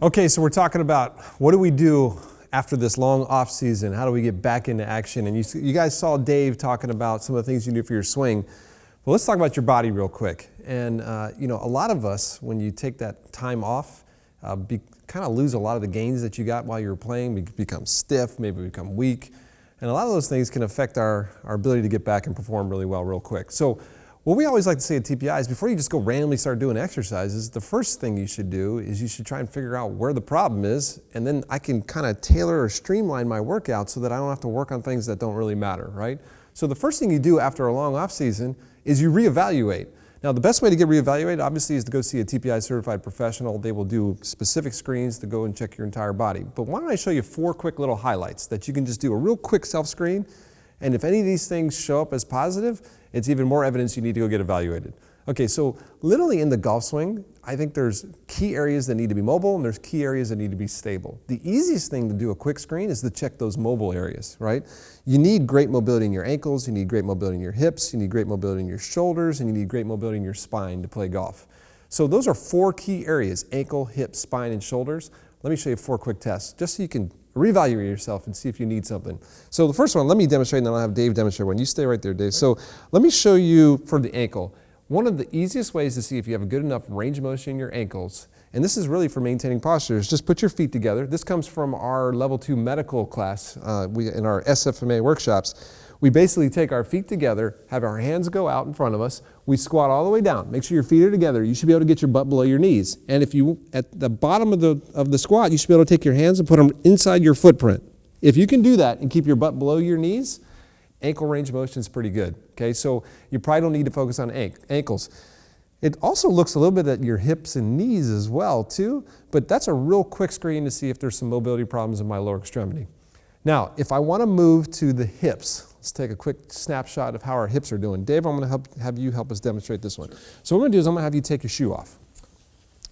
Okay, so we're talking about what do we do after this long off season? How do we get back into action? And you guys saw Dave talking about some of the things you do for your swing. Well, let's talk about your body real quick. And a lot of us, when you take that time off, kind of lose a lot of the gains that you got while you were playing. We become stiff, maybe become weak. And a lot of those things can affect our ability to get back and perform really well real quick. So what we always like to say at TPI is before you just go randomly start doing exercises, the first thing you should do is you should try and figure out where the problem is, and then I can kind of tailor or streamline my workout so that I don't have to work on things that don't really matter, right? So the first thing you do after a long off season is you reevaluate. Now the best way to get reevaluated obviously is to go see a TPI certified professional. They will do specific screens to go and check your entire body. But why don't I show you 4 quick little highlights that you can just do a real quick self-screen, and if any of these things show up as positive, it's even more evidence you need to go get evaluated. Okay, so literally in the golf swing, I think there's key areas that need to be mobile and there's key areas that need to be stable. The easiest thing to do a quick screen is to check those mobile areas, right? You need great mobility in your ankles, you need great mobility in your hips, you need great mobility in your shoulders, and you need great mobility in your spine to play golf. So those are 4 key areas: ankle, hip, spine, and shoulders. Let me show you 4 quick tests just so you can reevaluate yourself and see if you need something. So the first one, let me demonstrate, and then I'll have Dave demonstrate one. You stay right there, Dave. So let me show you for the ankle. One of the easiest ways to see if you have a good enough range of motion in your ankles, and this is really for maintaining posture, is just put your feet together. This comes from our level 2 medical class in our SFMA workshops. We basically take our feet together, have our hands go out in front of us. We squat all the way down. Make sure your feet are together. You should be able to get your butt below your knees. And if you, at the bottom of the squat, you should be able to take your hands and put them inside your footprint. If you can do that and keep your butt below your knees, ankle range of motion is pretty good. Okay, so you probably don't need to focus on ankles. It also looks a little bit at your hips and knees as well too, but that's a real quick screen to see if there's some mobility problems in my lower extremity. Now, if I want to move to the hips, let's take a quick snapshot of how our hips are doing. Dave, I'm going to have you help us demonstrate this one. So what I'm going to do is I'm going to have you take your shoe off.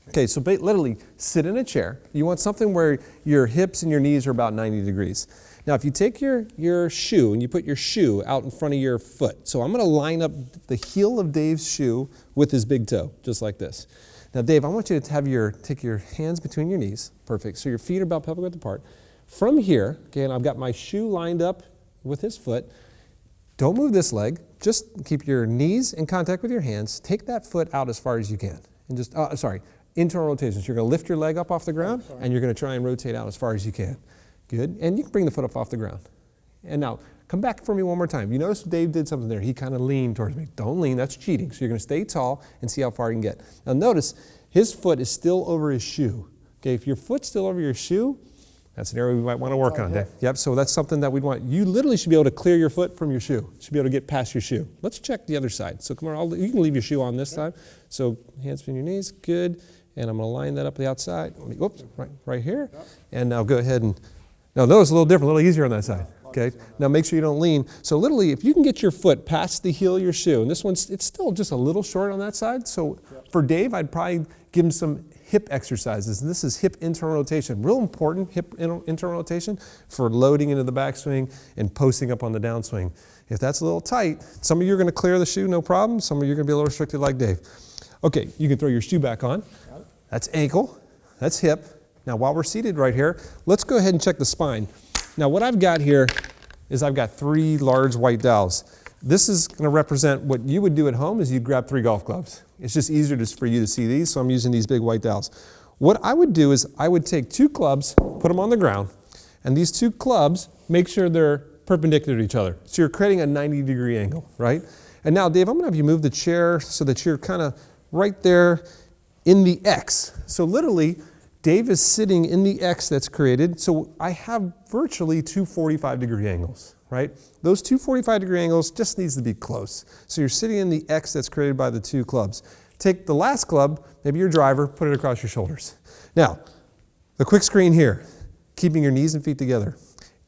Okay, so literally sit in a chair. You want something where your hips and your knees are about 90 degrees. Now, if you take your shoe and you put your shoe out in front of your foot, so I'm going to line up the heel of Dave's shoe with his big toe, just like this. Now, Dave, I want you to take your hands between your knees. Perfect. So your feet are about pelvic width apart. From here, okay, and I've got my shoe lined up with his foot. Don't move this leg. Just keep your knees in contact with your hands. Take that foot out as far as you can. And just, internal rotations. You're going to lift your leg up off the ground, and you're going to try and rotate out as far as you can. Good. And you can bring the foot up off the ground. And now, come back for me one more time. You notice Dave did something there. He kind of leaned towards me. Don't lean. That's cheating. So you're going to stay tall and see how far you can get. Now notice, his foot is still over his shoe. Okay, if your foot's still over your shoe, that's an area we might want to work on, Dave. Yep, so that's something that we'd want. You literally should be able to clear your foot from your shoe. You should be able to get past your shoe. Let's check the other side. So come on, you can leave your shoe on this time. So hands between your knees, good. And I'm going to line that up the outside. Whoops, right here. And now go ahead and, now notice a little different, a little easier on that side. Okay, now make sure you don't lean. So literally, if you can get your foot past the heel of your shoe, and this one's, it's still just a little short on that side. So for Dave, I'd probably give him some hip exercises. And this is hip internal rotation. Real important hip internal rotation for loading into the backswing and posting up on the downswing. If that's a little tight, some of you are going to clear the shoe, no problem. Some of you are going to be a little restricted like Dave. Okay, you can throw your shoe back on. That's ankle, that's hip. Now while we're seated right here, let's go ahead and check the spine. Now what I've got here is I've got 3 large white dowels. This is going to represent what you would do at home is you'd grab 3 golf clubs. It's just easier for you to see these, so I'm using these big white dowels. What I would do is I would take 2 clubs, put them on the ground, and these 2 clubs, make sure they're perpendicular to each other. So you're creating a 90-degree angle, right? And now, Dave, I'm going to have you move the chair so that you're kind of right there in the X. So literally, Dave is sitting in the X that's created. So I have virtually 2 45-degree angles, right? Those 2 45-degree angles just needs to be close. So you're sitting in the X that's created by the 2 clubs. Take the last club, maybe your driver, put it across your shoulders. Now, the quick screen here, keeping your knees and feet together.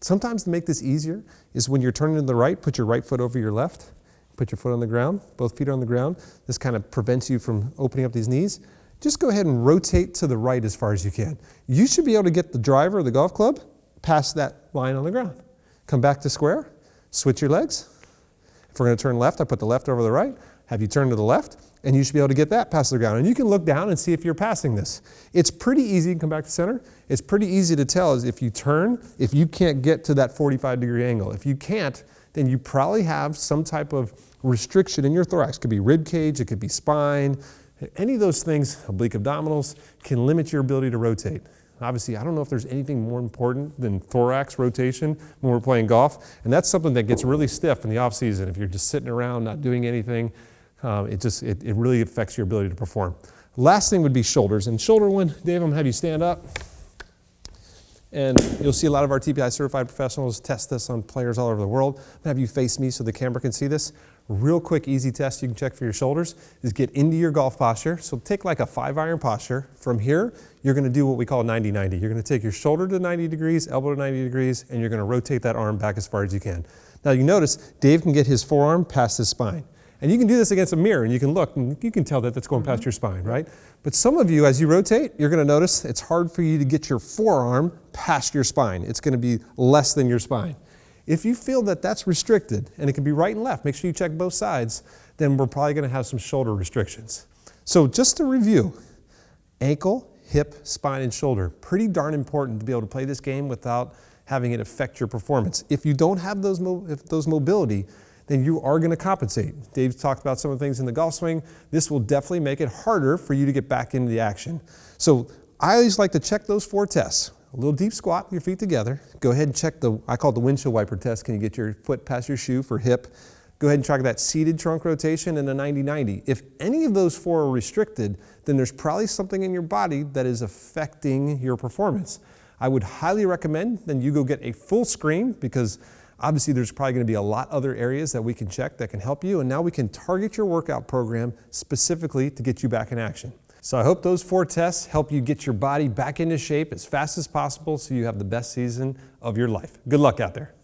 Sometimes to make this easier is when you're turning to the right, put your right foot over your left, put your foot on the ground, both feet are on the ground. This kind of prevents you from opening up these knees. Just go ahead and rotate to the right as far as you can. You should be able to get the driver of the golf club past that line on the ground. Come back to square, switch your legs. If we're going to turn left, I put the left over the right, have you turn to the left, and you should be able to get that past the ground. And you can look down and see if you're passing this. It's pretty easy. Come back to center. It's pretty easy to tell is if you turn, if you can't get to that 45-degree angle. If you can't, then you probably have some type of restriction in your thorax. It could be rib cage, it could be spine. Any of those things, oblique abdominals, can limit your ability to rotate. Obviously, I don't know if there's anything more important than thorax rotation when we're playing golf. And that's something that gets really stiff in the off season. If you're just sitting around not doing anything, it really affects your ability to perform. Last thing would be shoulders. And shoulder one, Dave, I'm gonna have you stand up. And you'll see a lot of our TPI certified professionals test this on players all over the world. I'm gonna have you face me so the camera can see this. Real quick, easy test you can check for your shoulders is get into your golf posture. So take like a 5-iron posture. From here, you're gonna do what we call 90-90. You're gonna take your shoulder to 90 degrees, elbow to 90 degrees, and you're gonna rotate that arm back as far as you can. Now you notice Dave can get his forearm past his spine. And you can do this against a mirror and you can look and you can tell that that's going past your spine, right? But some of you, as you rotate, you're gonna notice it's hard for you to get your forearm past your spine. It's gonna be less than your spine. If you feel that that's restricted, and it can be right and left, make sure you check both sides, then we're probably gonna have some shoulder restrictions. So just to review, ankle, hip, spine, and shoulder, pretty darn important to be able to play this game without having it affect your performance. If you don't have those mobility, then you are gonna compensate. Dave talked about some of the things in the golf swing. This will definitely make it harder for you to get back into the action. So I always like to check those 4 tests. A little deep squat, your feet together. Go ahead and check I call it the windshield wiper test. Can you get your foot past your shoe for hip? Go ahead and track that seated trunk rotation and a 90-90. If any of those 4 are restricted, then there's probably something in your body that is affecting your performance. I would highly recommend then you go get a full screen because obviously there's probably gonna be a lot other areas that we can check that can help you, and now we can target your workout program specifically to get you back in action. So I hope those 4 tests help you get your body back into shape as fast as possible so you have the best season of your life. Good luck out there.